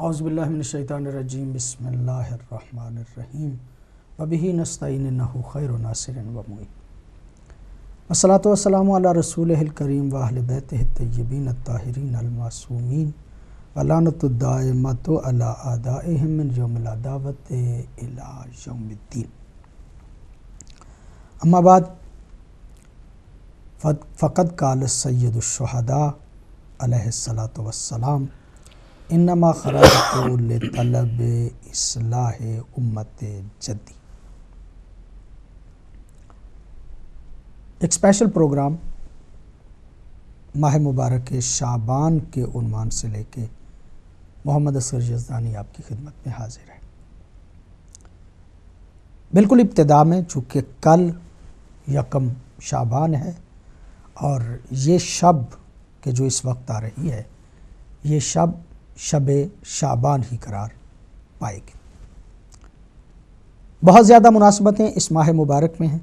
اعوذ باللہ من الشیطان الرجیم بسم اللہ الرحمن الرحیم وبہ نستعین انہ خیر ناصر و معین والصلاۃ والسلام علی رسولہ الکریم و اہل بیتہ الطیبین الطاہرین المعصومین ولعنۃ الدائمۃ علی اعدائہم من یوم العداوۃ الی یوم الدین۔ اما بعد فقد قال سید الشہداء علیہ الصلاۃ والسلام انما خرجت لطلب اصلاح امت جدی۔ ایک اسپیشل پروگرام ماہ مبارک شعبان کے عنوان سے لے کے محمد اصغر یزدانی آپ کی خدمت میں حاضر ہے۔ بالکل ابتدا میں چونکہ کل یکم شعبان ہے اور یہ شب کہ جو اس وقت آ رہی ہے یہ شب شعبان ہی قرار پائے گی۔ بہت زیادہ مناسبتیں اس ماہ مبارک میں ہیں۔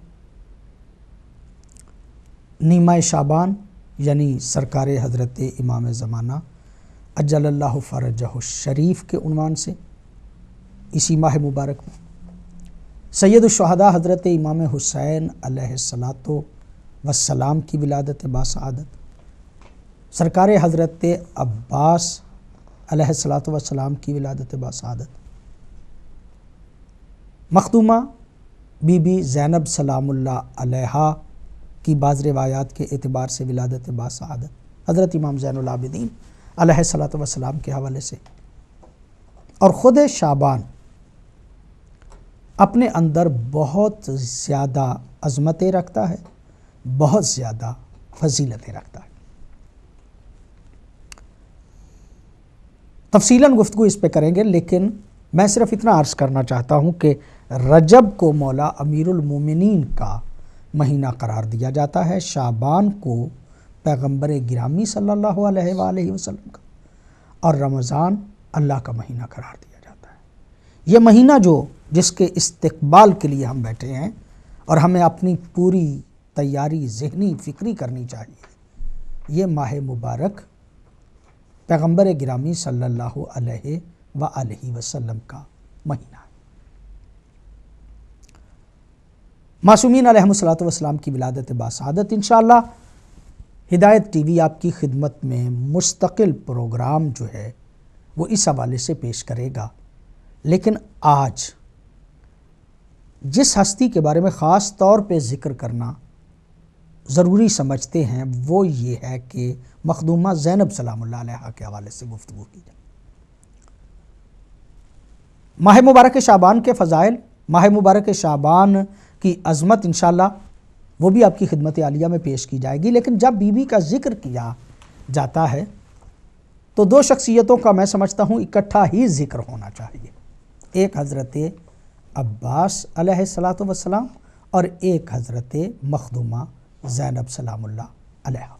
نیمہ شعبان یعنی سرکار حضرت امام زمانہ عجل اللہ فرجہ الشریف کے عنوان سے اسی ماہ مبارک میں سید الشہداء حضرت امام حسین علیہ الصلاۃ والسلام کی ولادت باسعادت، سرکار حضرت عباس علیہ الصلاۃ والسلام کی ولادت باسعادت، مخدومہ بی بی زینب سلام اللہ علیہا کی بعض روایات کے اعتبار سے ولادت باسعادت، حضرت امام زین العابدین علیہ الصلاۃ والسلام کے حوالے سے، اور خود شعبان اپنے اندر بہت زیادہ عظمتیں رکھتا ہے، بہت زیادہ فضیلتیں رکھتا ہے۔ تفصیلاً گفتگو اس پہ کریں گے، لیکن میں صرف اتنا عرض کرنا چاہتا ہوں کہ رجب کو مولا امیر المومنین کا مہینہ قرار دیا جاتا ہے، شعبان کو پیغمبر گرامی صلی اللہ علیہ وآلہ وسلم کا، اور رمضان اللہ کا مہینہ قرار دیا جاتا ہے۔ یہ مہینہ جس کے استقبال کے لیے ہم بیٹھے ہیں اور ہمیں اپنی پوری تیاری ذہنی فکری کرنی چاہیے، یہ ماہ مبارک پیغمبر گرامی صلی اللہ علیہ وآلہ وسلم کا مہینہ ہے۔ معصومین علیہم الصلاۃ والسلام کی ولادت باسعادت، انشاءاللہ ہدایت ٹی وی آپ کی خدمت میں مستقل پروگرام جو ہے وہ اس حوالے سے پیش کرے گا، لیکن آج جس ہستی کے بارے میں خاص طور پہ ذکر کرنا ضروری سمجھتے ہیں وہ یہ ہے کہ مخدومہ زینب سلام اللہ علیہا کے حوالے سے گفتگو کی جائے۔ ماہ مبارک شعبان کے فضائل، ماہ مبارک شعبان کی عظمت انشاءاللہ وہ بھی آپ کی خدمت عالیہ میں پیش کی جائے گی، لیکن جب بی بی کا ذکر کیا جاتا ہے تو دو شخصیتوں کا میں سمجھتا ہوں اکٹھا ہی ذکر ہونا چاہیے، ایک حضرت عباس علیہ الصلاۃ والسلام اور ایک حضرت مخدومہ زینب سلام اللہ علیہا۔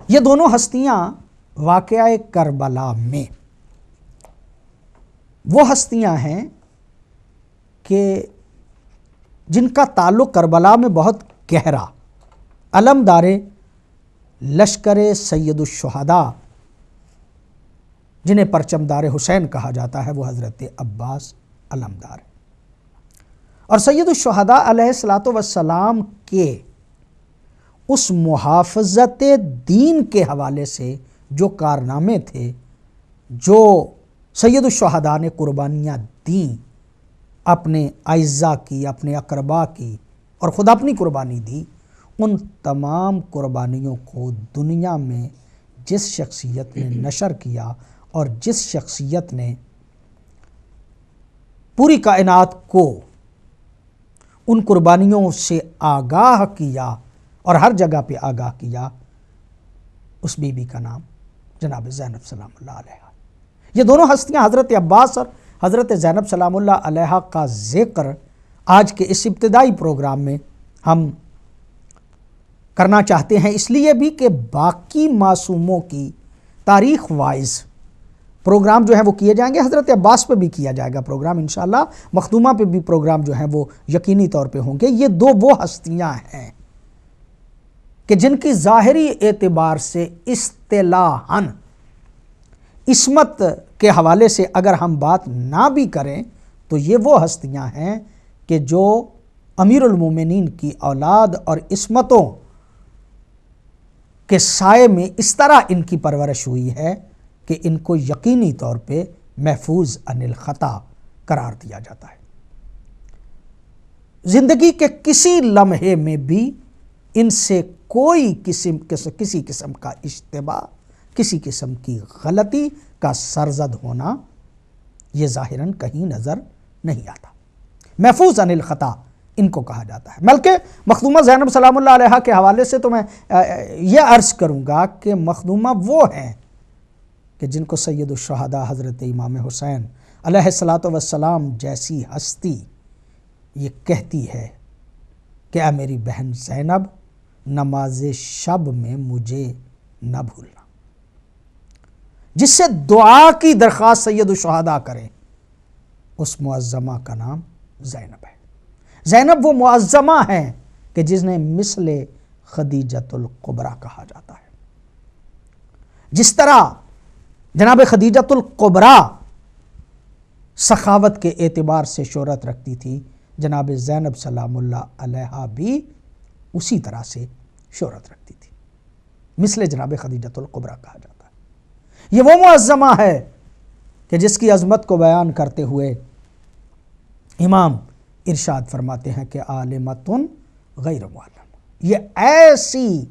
یہ دونوں ہستیاں واقعہ کربلا میں وہ ہستیاں ہیں کہ جن کا تعلق کربلا میں بہت گہرا، علمدار لشکر سید الشہداء جنہیں پرچمدار حسین کہا جاتا ہے وہ حضرت عباس علمدار ہے، اور سید الشہداء علیہ الصلاۃ والسلام کے اس محافظت دین کے حوالے سے جو کارنامے تھے، جو سید الشہداء نے قربانیاں دیں، اپنے اعزاء کی، اپنے اقرباء کی، اور خود اپنی قربانی دی، ان تمام قربانیوں کو دنیا میں جس شخصیت نے نشر کیا اور جس شخصیت نے پوری کائنات کو ان قربانیوں سے آگاہ کیا اور ہر جگہ پہ آگاہ کیا، اس بی بی کا نام جناب زینب سلام اللہ علیہا۔ یہ دونوں ہستیاں حضرت عباس اور حضرت زینب سلام اللہ علیہا کا ذکر آج کے اس ابتدائی پروگرام میں ہم کرنا چاہتے ہیں، اس لیے بھی کہ باقی معصوموں کی تاریخ وائز پروگرام جو ہیں وہ کیے جائیں گے، حضرت عباس پہ بھی کیا جائے گا پروگرام انشاءاللہ، مخدومہ پہ بھی پروگرام جو ہیں وہ یقینی طور پہ ہوں گے۔ یہ دو وہ ہستیاں ہیں کہ جن کی ظاہری اعتبار سے اصطلاحاً عصمت کے حوالے سے اگر ہم بات نہ بھی کریں تو یہ وہ ہستیاں ہیں کہ جو امیر المومنین کی اولاد اور عصمتوں کے سائے میں اس طرح ان کی پرورش ہوئی ہے کہ ان کو یقینی طور پہ محفوظ عن الخطا قرار دیا جاتا ہے۔ زندگی کے کسی لمحے میں بھی ان سے کوئی کسی قسم کا اشتباہ، کسی قسم کی غلطی کا سرزد ہونا یہ ظاہراً کہیں نظر نہیں آتا۔ محفوظ عن الخطا ان کو کہا جاتا ہے۔ بلکہ مخدومہ زینب سلام اللہ علیہا کے حوالے سے تو میں یہ عرض کروں گا کہ مخدومہ وہ ہیں کہ جن کو سید الشہداء حضرت امام حسین علیہ الصلاۃ والسلام جیسی ہستی یہ کہتی ہے کہ اے میری بہن زینب، نماز شب میں مجھے نہ بھولنا۔ جس سے دعا کی درخواست سید الشہداء کریں اس معظمہ کا نام زینب ہے۔ زینب وہ معظمہ ہے کہ جس نے مثل خدیجۃ الکبریٰ کہا جاتا ہے۔ جس طرح جناب خدیجۃ الکبریٰ سخاوت کے اعتبار سے شہرت رکھتی تھی، جناب زینب سلام اللہ علیہا بھی اسی طرح سے شہرت رکھتی تھی، مثل جناب خدیجۃ الکبریٰ کہا جاتا ہے۔ یہ وہ معظمہ ہے کہ جس کی عظمت کو بیان کرتے ہوئے امام ارشاد فرماتے ہیں کہ عالمتن غیر معلم، یہ ایسی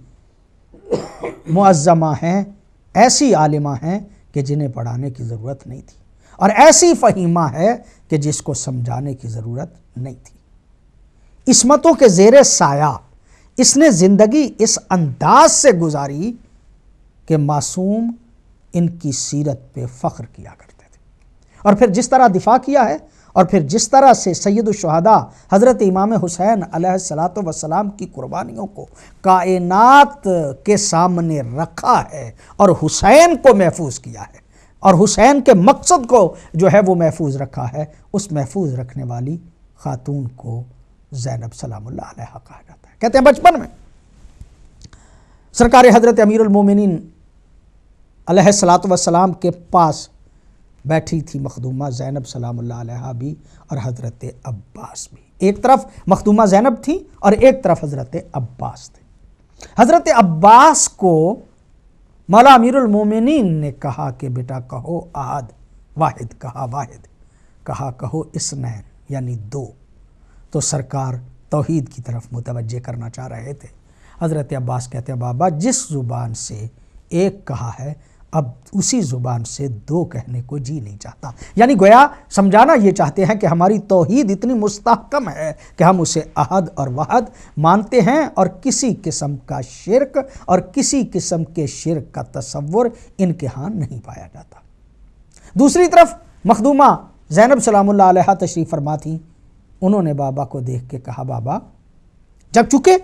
معظمہ ہیں، ایسی عالمہ ہیں کہ جنہیں پڑھانے کی ضرورت نہیں تھی، اور ایسی فہیمہ ہے کہ جس کو سمجھانے کی ضرورت نہیں تھی۔ عصمتوں کے زیر سایہ اس نے زندگی اس انداز سے گزاری کہ معصوم ان کی سیرت پہ فخر کیا کرتے تھے، اور پھر جس طرح دفاع کیا ہے، اور پھر جس طرح سے سید الشہداء حضرت امام حسین علیہ الصلاۃ والسلام کی قربانیوں کو کائنات کے سامنے رکھا ہے اور حسین کو محفوظ کیا ہے، اور حسین کے مقصد کو جو ہے وہ محفوظ رکھا ہے، اس محفوظ رکھنے والی خاتون کو زینب سلام اللہ علیہا کہا جاتا ہے۔ کہتے ہیں بچپن میں سرکار حضرت امیر المومنین علیہ الصلاۃ والسلام کے پاس بیٹھی تھی مخدومہ زینب سلام اللہ علیہا بھی اور حضرت عباس بھی۔ ایک طرف مخدومہ زینب تھی اور ایک طرف حضرت عباس تھے۔ حضرت عباس کو مولا امیر المومنین نے کہا کہ بیٹا کہو احد، واحد کہا واحد، کہا کہو اثنین یعنی دو، تو سرکار توحید کی طرف متوجہ کرنا چاہ رہے تھے۔ حضرت عباس کہتے ہیں بابا جس زبان سے ایک کہا ہے اب اسی زبان سے دو کہنے کو جی نہیں چاہتا، یعنی گویا سمجھانا یہ چاہتے ہیں کہ ہماری توحید اتنی مستحکم ہے کہ ہم اسے احد اور واحد مانتے ہیں، اور کسی قسم کا شرک اور کسی قسم کے شرک کا تصور ان کے ہاں نہیں پایا جاتا۔ دوسری طرف مخدومہ زینب سلام اللہ علیہا تشریف فرما تھیں، انہوں نے بابا کو دیکھ کے کہا بابا، جب چونکہ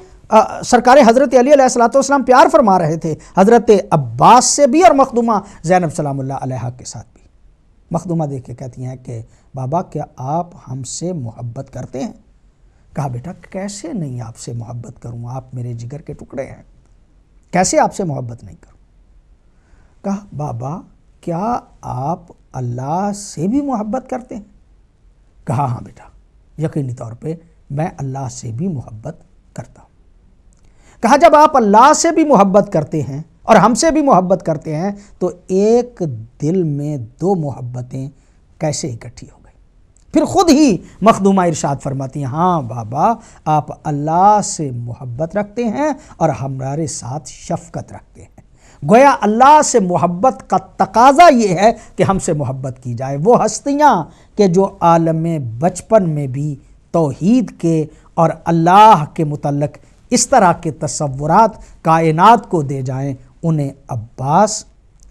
سرکار حضرت علی علیہ الصلوۃ والسلام پیار فرما رہے تھے حضرت عباس سے بھی اور مخدومہ زینب سلام اللہ علیہا کے ساتھ بھی، مخدومہ دیکھ کے کہتی ہیں کہ بابا کیا آپ ہم سے محبت کرتے ہیں؟ کہا بیٹا کیسے نہیں آپ سے محبت کروں، آپ میرے جگر کے ٹکڑے ہیں، کیسے آپ سے محبت نہیں کروں؟ کہا بابا کیا آپ اللہ سے بھی محبت کرتے ہیں؟ کہا ہاں بیٹا یقینی طور پہ میں اللہ سے بھی محبت کرتا ہوں۔ کہا جب آپ اللہ سے بھی محبت کرتے ہیں اور ہم سے بھی محبت کرتے ہیں تو ایک دل میں دو محبتیں کیسے اکٹھی ہو گئی؟ پھر خود ہی مخدومہ ارشاد فرماتی ہیں ہاں بابا آپ اللہ سے محبت رکھتے ہیں اور ہمارے ساتھ شفقت رکھتے ہیں، گویا اللہ سے محبت کا تقاضا یہ ہے کہ ہم سے محبت کی جائے۔ وہ ہستیاں کہ جو عالم بچپن میں بھی توحید کے اور اللہ کے متعلق اس طرح کے تصورات کائنات کو دے جائیں انہیں عباس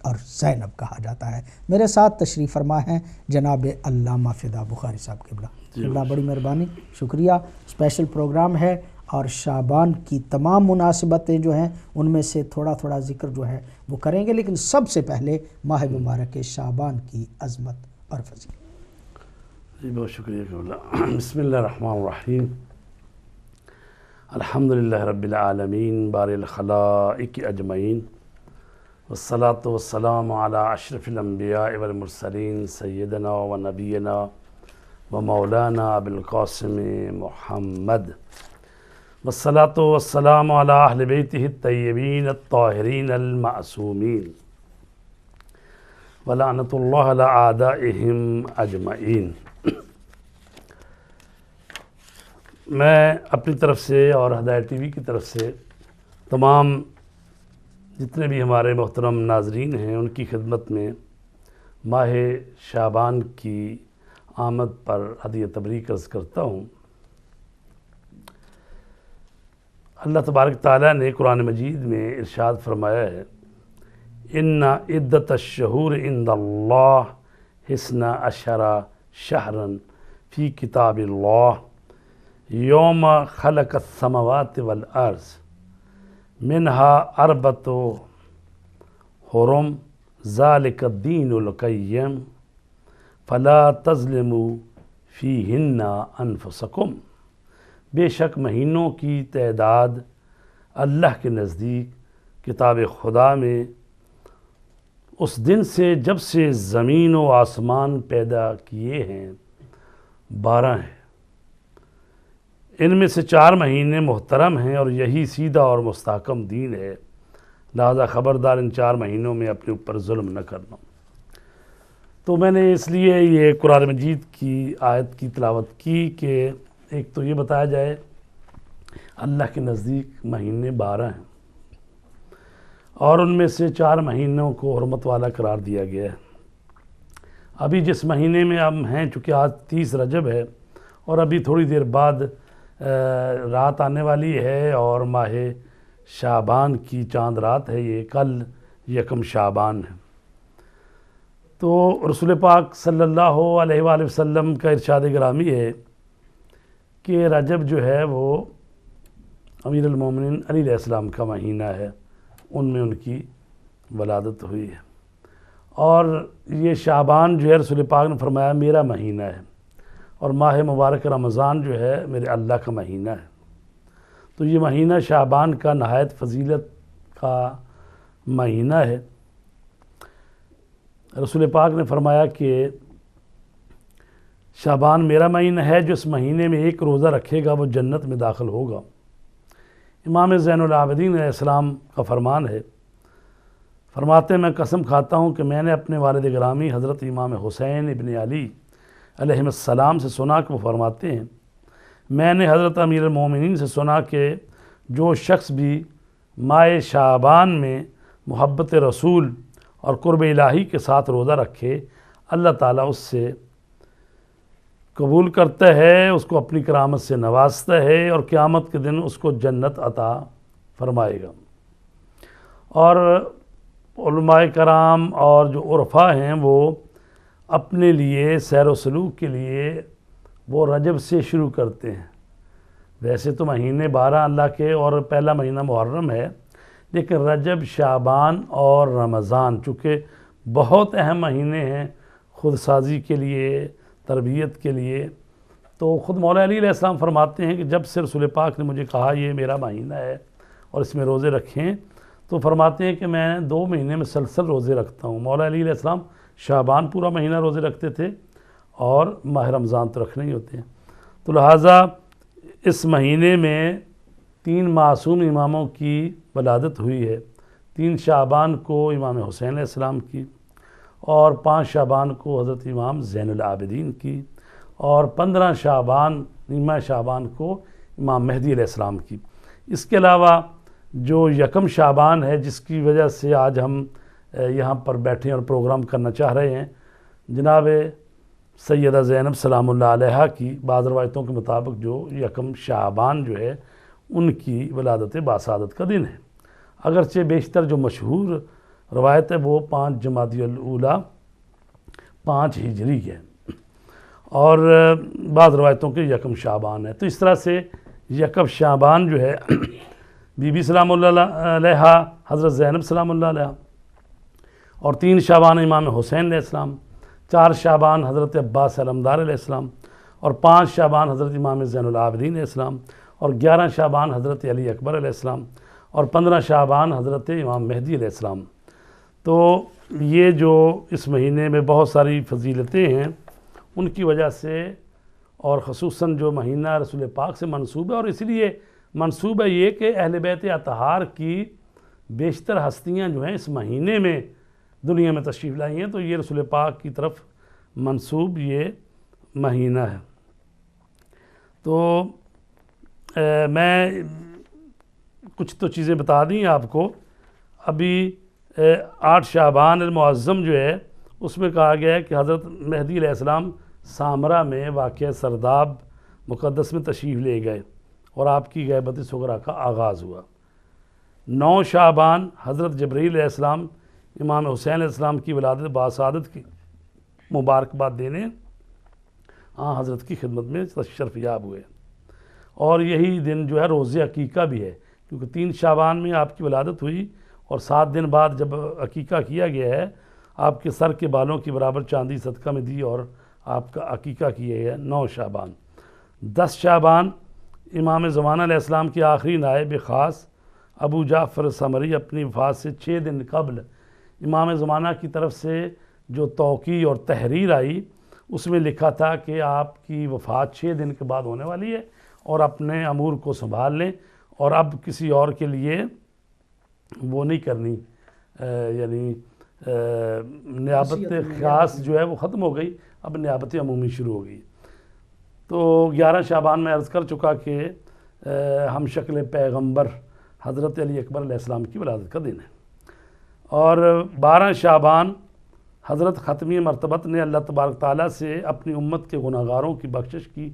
اور زینب کہا جاتا ہے۔ میرے ساتھ تشریف فرما ہیں جناب علامہ فدا بخاری صاحب قبلہ، بڑی مہربانی، شکریہ۔ اسپیشل پروگرام ہے اور شعبان کی تمام مناسبتیں جو ہیں ان میں سے تھوڑا تھوڑا ذکر جو ہے وہ کریں گے، لیکن سب سے پہلے ماہ مبارک شعبان کی عظمت اور فضیلت۔ جی بہت شکریہ قبلہ۔ بسم اللہ الرحمن الرحیم، الحمدللہ رب العالمین بار الخلائق اجمعین، والصلاة والسلام على أشرف الأنبياء والمرسلين سيدنا ونبينا ومولانا أبي القاسم محمد، والصلاة والسلام على أهل بيته الطيبين الطاهرين المعصومين، ولعنة الله على أعدائهم أجمعين۔ میں اپنی طرف سے اور ہدایت ٹی وی کی طرف سے تمام جتنے بھی ہمارے محترم ناظرین ہیں ان کی خدمت میں ماہ شعبان کی آمد پر ہدیہ تبریک عرض کرتا ہوں۔ اللہ تبارک تعالیٰ نے قرآن مجید میں ارشاد فرمایا ہے، ان عدت الشہور عند اللہ 12 شہرا فی کتاب اللہ یوم خلق السماوات والارض منها 4 حرم ذالک الدین القیم فلا تظلموا فیہن انفسکم۔ بے شک مہینوں کی تعداد اللہ کے نزدیک کتاب خدا میں اس دن سے جب سے زمین و آسمان پیدا کیے ہیں 12 ہیں۔ ان میں سے 4 مہینے محترم ہیں اور یہی سیدھا اور مستحکم دین ہے، لہذا خبردار ان 4 مہینوں میں اپنے اوپر ظلم نہ کرنا۔ تو میں نے اس لیے یہ قرآن مجید کی آیت کی تلاوت کی کہ ایک تو یہ بتایا جائے اللہ کے نزدیک مہینے 12 ہیں اور ان میں سے 4 مہینوں کو حرمت والا قرار دیا گیا ہے۔ ابھی جس مہینے میں ہم ہیں، چونکہ آج 30 رجب ہے اور ابھی تھوڑی دیر بعد رات آنے والی ہے اور ماہ شعبان کی چاند رات ہے، یہ کل 1 شعبان ہے۔ تو رسول پاک صلی اللہ علیہ وآلہ وسلم کا ارشاد گرامی ہے کہ رجب جو ہے وہ امیر المومنین علی علیہ السلام کا مہینہ ہے، ان میں ان کی ولادت ہوئی ہے، اور یہ شعبان جو ہے رسول پاک نے فرمایا میرا مہینہ ہے، اور ماہ مبارک رمضان جو ہے میرے اللہ کا مہینہ ہے۔ تو یہ مہینہ شعبان کا نہایت فضیلت کا مہینہ ہے۔ رسول پاک نے فرمایا کہ شعبان میرا مہینہ ہے، جو اس مہینے میں 1 روزہ رکھے گا وہ جنت میں داخل ہوگا۔ امام زین العابدین علیہ السلام کا فرمان ہے، فرماتے ہیں میں قسم کھاتا ہوں کہ میں نے اپنے والد گرامی حضرت امام حسین ابن علی علیہ السلام سے سنا کہ وہ فرماتے ہیں، میں نے حضرت امیر المومنین سے سنا کہ جو شخص بھی ماہ شعبان میں محبت رسول اور قرب الہی کے ساتھ روزہ رکھے، اللہ تعالیٰ اس سے قبول کرتا ہے، اس کو اپنی کرامت سے نوازتا ہے اور قیامت کے دن اس کو جنت عطا فرمائے گا۔ اور علماء کرام اور جو عرفاء ہیں وہ اپنے لیے سیر و سلوک کے لیے وہ رجب سے شروع کرتے ہیں۔ ویسے تو مہینے 12 اللہ کے اور پہلا مہینہ محرم ہے، لیکن رجب، شعبان اور رمضان چونکہ بہت اہم مہینے ہیں خود سازی کے لیے، تربیت کے لیے، تو خود مولا علی علیہ السلام فرماتے ہیں کہ جب سے رسول پاک نے مجھے کہا یہ میرا مہینہ ہے اور اس میں روزے رکھیں، تو فرماتے ہیں کہ میں 2 مہینے مسلسل روزے رکھتا ہوں۔ مولا علی علیہ السلام شعبان پورا مہینہ روزے رکھتے تھے اور ماہ رمضان تو رکھنے ہی ہوتے ہیں۔ تو لہٰذا اس مہینے میں 3 معصوم اماموں کی ولادت ہوئی ہے۔ 3 شعبان کو امام حسین علیہ السلام کی، اور 5 شعبان کو حضرت امام زین العابدین کی، اور 15 شعبان نیمہ شعبان کو امام مہدی علیہ السلام کی۔ اس کے علاوہ جو 1 شعبان ہے، جس کی وجہ سے آج ہم یہاں پر بیٹھے اور پروگرام کرنا چاہ رہے ہیں، جناب سیدہ زینب سلام اللہ علیہا کی بعض روایتوں کے مطابق جو 1 شعبان جو ہے ان کی ولادت باسعادت کا دن ہے، اگرچہ بیشتر جو مشہور روایت ہے وہ 5 جمادی الاولیٰ 5 ہجری ہے، اور بعض روایتوں کے 1 شعبان ہے۔ تو اس طرح سے 1 شعبان جو ہے بی بی سلام اللہ علیہا، حضرت زینب سلام اللہ علیہا، اور 3 شعبان امام حسین علیہ السلام، 4 شعبان حضرت عباس علمدار علیہ السلام، اور 5 شعبان حضرت امام زین العابدین علیہ السلام، اور 11 شعبان حضرت علی اکبر علیہ السلام، اور 15 شعبان حضرت امام مہدی علیہ السلام۔ تو یہ جو اس مہینے میں بہت ساری فضیلتیں ہیں ان کی وجہ سے، اور خصوصاً جو مہینہ رسول پاک سے منسوب ہے، اور اس لیے منسوب ہے یہ کہ اہل بیت اطہار کی بیشتر ہستیاں جو ہیں اس مہینے میں دنیا میں تشریف لائی ہیں، تو یہ رسول پاک کی طرف منسوب یہ مہینہ ہے۔ تو میں کچھ تو چیزیں بتا دیں آپ کو۔ ابھی 8 شعبان المعظم جو ہے اس میں کہا گیا ہے کہ حضرت مہدی علیہ السلام سامرا میں واقع سرداب مقدس میں تشریف لے گئے اور آپ کی غیبت صغریٰ کا آغاز ہوا۔ 9 شعبان حضرت جبرائیل علیہ السلام امام حسین علیہ السلام کی ولادت باسعادت کی مبارکباد دینے حضرت کی خدمت میں تشریف یاب ہوئے، اور یہی دن جو ہے روز عقیقہ بھی ہے، کیونکہ 3 شعبان میں آپ کی ولادت ہوئی اور 7 دن بعد جب عقیقہ کیا گیا ہے، آپ کے سر کے بالوں کی برابر چاندی صدقہ میں دی اور آپ کا عقیقہ کیا ہے 9 شعبان۔ 10 شعبان امام زمانہ علیہ السلام کی آخری نائب خاص ابو جعفر سمری اپنی وفات سے 6 دن قبل امام زمانہ کی طرف سے جو توقیع اور تحریر آئی، اس میں لکھا تھا کہ آپ کی وفات 6 دن کے بعد ہونے والی ہے اور اپنے امور کو سنبھال لیں، اور اب کسی اور کے لیے وہ نہیں کرنی، یعنی نیابت خاص جو ہے وہ ختم ہو گئی، اب نیابت عمومی شروع ہو گئی۔ تو 11 شعبان میں عرض کر چکا کہ ہم شکل پیغمبر حضرت علی اکبر علیہ السلام کی ولادت کا دن ہے، اور 12 شعبان حضرت ختمی مرتبت نے اللہ تبارک تعالیٰ سے اپنی امت کے گناہگاروں کی بخشش کی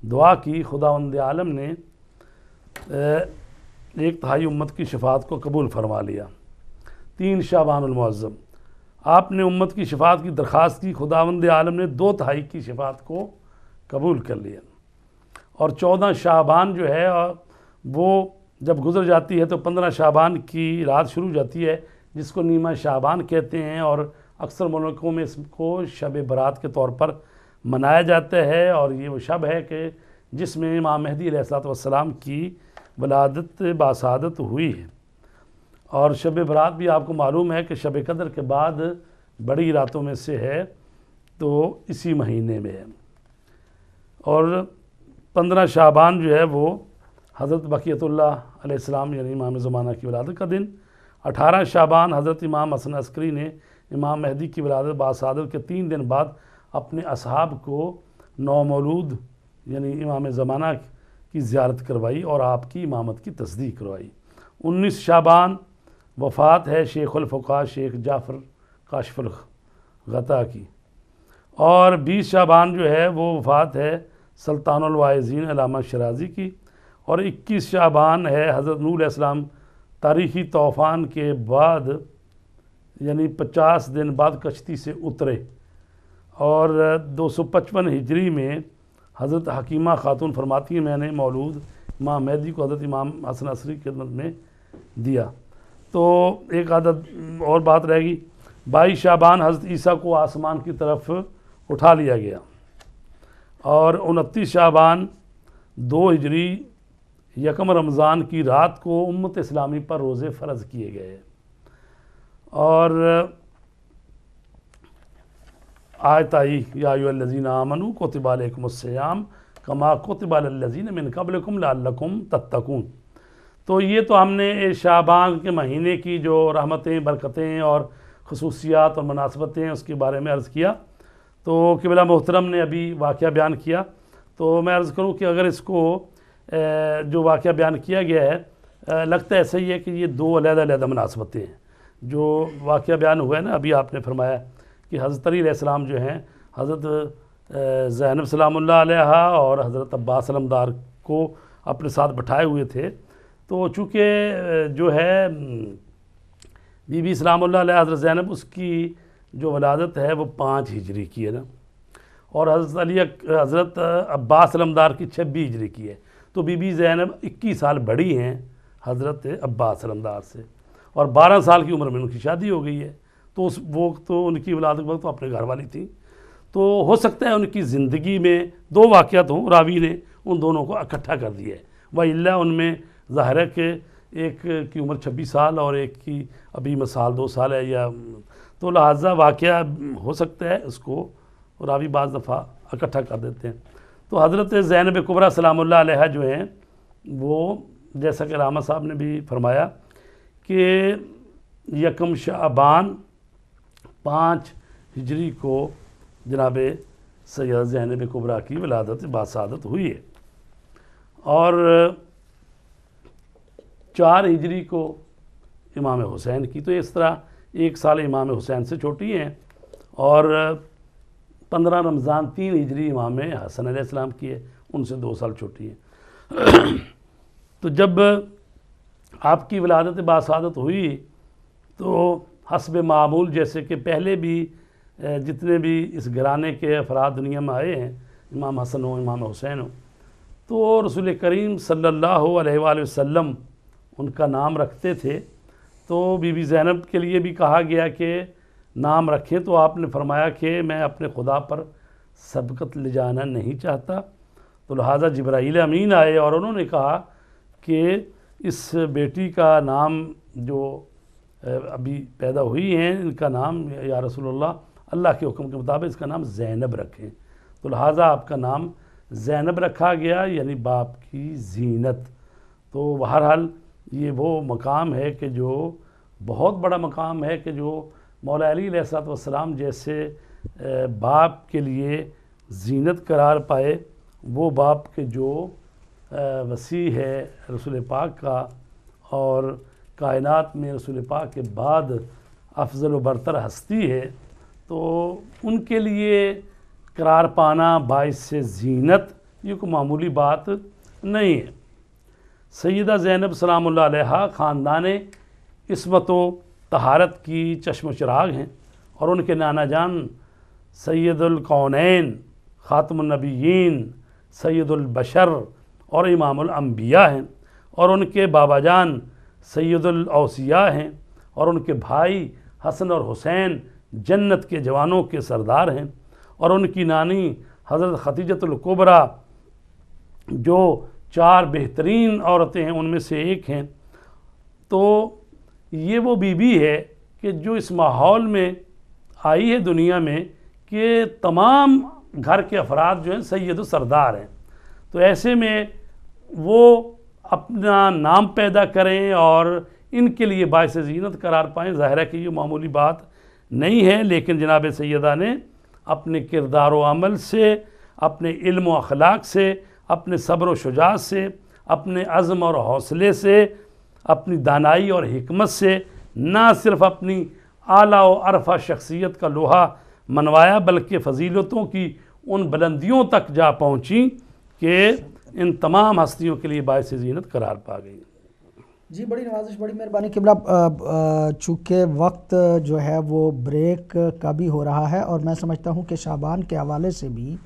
دعا کی۔ خداوند عالم نے 1/3 امت کی شفاعت کو قبول فرما لیا۔ 3 شعبان المعظم آپ نے امت کی شفاعت کی درخواست کی، خداوند عالم نے 2/3 کی شفاعت کو قبول کر لیا۔ اور 14 شعبان جو ہے وہ جب گزر جاتی ہے تو 15 شعبان کی رات شروع ہو جاتی ہے، جس کو نیمہ شعبان کہتے ہیں، اور اکثر ملکوں میں اس کو شب برات کے طور پر منایا جاتا ہے، اور یہ وہ شب ہے کہ جس میں امام مہدی علیہ السلام کی ولادت باسعادت ہوئی ہے۔ اور شب برات بھی آپ کو معلوم ہے کہ شب قدر کے بعد بڑی راتوں میں سے ہے، تو اسی مہینے میں ہے۔ اور 15 شعبان جو ہے وہ حضرت بقیت اللہ علیہ السلام یعنی امام زمانہ کی ولادت کا دن۔ 18 شعبان حضرت امام حسن عسکری نے امام مہدی کی ولادت باسعادت کے 3 دن بعد اپنے اصحاب کو نومولود یعنی امام زمانہ کی زیارت کروائی اور آپ کی امامت کی تصدیق کروائی۔ 19 شعبان وفات ہے شیخ الفقہ شیخ جعفر کاشف الغطا کی، اور 20 شعبان جو ہے وہ وفات ہے سلطان الواعظین علامہ شرازی کی، اور 21 شعبان ہے حضرت نوح علیہ السلام تاریخی طوفان کے بعد یعنی 50 دن بعد کشتی سے اترے، اور 255 ہجری میں حضرت حکیمہ خاتون فرماتی ہیں میں نے مولود امام مہدی کو حضرت امام حسن عسکری کی خدمت میں دیا۔ تو ایک عدد اور بات رہ گئی، 22 شعبان حضرت عیسیٰ کو آسمان کی طرف اٹھا لیا گیا، اور 29 شعبان 2 ہجری 1 رمضان کی رات کو امت اسلامی پر روزے فرض کیے گئے، اور آیت آئی یا ایھا الذین آمنوا کتب علیکم الصیام کما کتب علی الذین من قبلکم لعلکم تتقون۔ تو یہ تو ہم نے شعبان کے مہینے کی جو رحمتیں برکتیں اور خصوصیات اور مناسبتیں اس کے بارے میں عرض کیا۔ تو قبلہ محترم نے ابھی واقعہ بیان کیا، تو میں عرض کروں کہ اگر اس کو جو واقعہ بیان کیا گیا ہے لگتا ہے ایسا ہی ہے کہ یہ 2 علیحدہ علیحدہ مناسبتیں ہیں۔ جو واقعہ بیان ہوا ہے نا، ابھی آپ نے فرمایا کہ حضرت علی علیہ السلام جو ہیں حضرت زینب سلام اللہ علیہا اور حضرت عباس علمدار کو اپنے ساتھ بٹھائے ہوئے تھے، تو چونکہ جو ہے بی بی سلام اللہ علیہ حضرت زینب اس کی جو ولادت ہے وہ 5 ہجری کی ہے نا، اور حضرت عباس علمدار کی 26 ہجری کی ہے، تو بی بی زینب 21 سال بڑی ہیں حضرت عباس علمدار سے، اور 12 سال کی عمر میں ان کی شادی ہو گئی ہے، تو اس وقت تو ان کی ولادت کے وقت تو اپنے گھر والی تھی، تو ہو سکتا ہے ان کی زندگی میں 2 واقعات ہوں، راوی نے ان دونوں کو اکٹھا کر دیا ہے، وَإِلَّا ان میں ظاہر ہے کہ ایک کی عمر 26 سال اور ایک کی ابھی مثال 2 سال ہے، یا تو لہٰذا واقعہ ہو سکتا ہے اس کو راوی بعض دفعہ اکٹھا کر دیتے ہیں۔ تو حضرت زینب کبریٰ سلام اللہ علیہا جو ہیں وہ جیسا کہ علامہ صاحب نے بھی فرمایا کہ 1 شعبان 5 ہجری کو جناب سیدہ زینب کبریٰ کی ولادت باسعادت ہوئی ہے، اور 4 ہجری کو امام حسین کی، تو اس طرح 1 سال امام حسین سے چھوٹی ہیں، اور 15 رمضان 3 ہجری امام حسن علیہ السلام کی ہے، ان سے 2 سال چھوٹی ہیں۔ تو جب آپ کی ولادت باسعادت ہوئی تو حسب معمول جیسے کہ پہلے بھی جتنے بھی اس گھرانے کے افراد دنیا میں آئے ہیں، امام حسن ہو امام حسین ہو، تو رسول کریم صلی اللہ علیہ وآلہ وسلم ان کا نام رکھتے تھے۔ تو بی بی زینب کے لیے بھی کہا گیا کہ نام رکھیں، تو آپ نے فرمایا کہ میں اپنے خدا پر سبقت لے جانا نہیں چاہتا، تو لہٰذا جبرائیل امین آئے اور انہوں نے کہا کہ اس بیٹی کا نام جو ابھی پیدا ہوئی ہیں ان کا نام یا رسول اللہ کے حکم کے مطابق اس کا نام زینب رکھیں، تو لہٰذا آپ کا نام زینب رکھا گیا، یعنی باپ کی زینت۔ تو بہرحال یہ وہ مقام ہے کہ جو بہت بڑا مقام ہے کہ جو مولا علی علیہ الصلوۃ والسلام جیسے باپ کے لیے زینت قرار پائے، وہ باپ کے جو وسیع ہے رسول پاک کا، اور کائنات میں رسول پاک کے بعد افضل و برتر ہستی ہے، تو ان کے لیے قرار پانا باعث سے زینت یہ کوئی معمولی بات نہیں ہے۔ سیدہ زینب سلام اللہ علیہا خاندان عصمت و طہارت کی چشم و چراغ ہیں، اور ان کے نانا جان سید الکونین خاتم النبیین سید البشر اور امام الانبیاء ہیں، اور ان کے بابا جان سید الاوصیاء ہیں، اور ان کے بھائی حسن اور حسین جنت کے جوانوں کے سردار ہیں، اور ان کی نانی حضرت خدیجۃ الکبریٰ جو 4 بہترین عورتیں ہیں ان میں سے ایک ہیں۔ تو یہ وہ بی بی ہے کہ جو اس ماحول میں آئی ہے دنیا میں کہ تمام گھر کے افراد جو ہیں سید و سردار ہیں، تو ایسے میں وہ اپنا نام پیدا کریں اور ان کے لیے باعث زینت قرار پائیں، ظاہر ہے کہ یہ معمولی بات نہیں ہے، لیکن جناب سیدہ نے اپنے کردار و عمل سے، اپنے علم و اخلاق سے، اپنے صبر و شجاعت سے، اپنے عزم اور حوصلے سے، اپنی دانائی اور حکمت سے نہ صرف اپنی اعلیٰ و عرفہ شخصیت کا لوہا منوایا، بلکہ فضیلتوں کی ان بلندیوں تک جا پہنچیں کہ ان تمام ہستیوں کے لیے باعث زینت قرار پا گئی۔ جی بڑی نوازش، بڑی مہربانی قبلہ، چونکہ وقت جو ہے وہ بریک کا بھی ہو رہا ہے، اور میں سمجھتا ہوں کہ شعبان کے حوالے سے بھی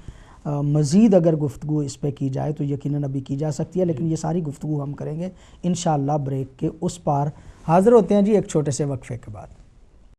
مزید اگر گفتگو اس پہ کی جائے تو یقیناً ابھی کی جا سکتی ہے، لیکن یہ ساری گفتگو ہم کریں گے انشاءاللہ بریک کے اس پار۔ حاضر ہوتے ہیں جی ایک چھوٹے سے وقفے کے بعد۔